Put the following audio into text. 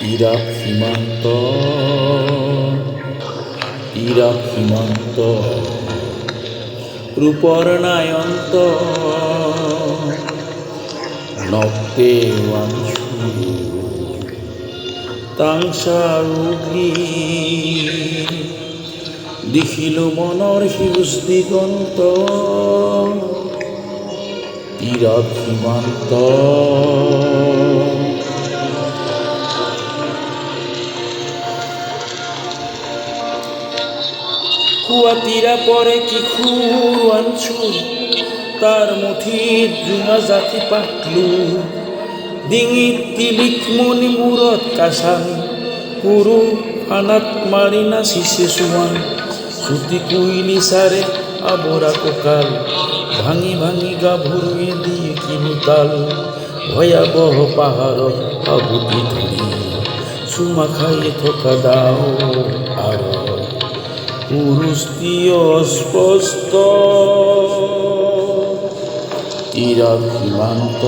Iraq সীমান্ত ৰূপৰ নায়ন্ত নক্তে ওয়াংশু তাংসাৰুগী দেখিল মনৰ সেউজ দিগন্ত ইৰাক সীমান্ত কুয়াতিৰা পৰে কিশোৰ আনছু তাৰ মুঠিত জোঙা জাতি পাতলু ডিঙিত তিলিক মণি মূৰত কাছান সৰু ফানাত মাৰি নাচিছে চোৱান ছুটি কুইলি চাৰে আবৰা কঁকাল ভাঙি ভাঙি গাভৰুৱে দিয়ে কিলোতাল ভয়াবহ পাহাৰত আবুতি ধৰি চুমা খাই থকা দাও আৰু পুৰুষটি অস্পষ্ট ইৰাক সীমান্ত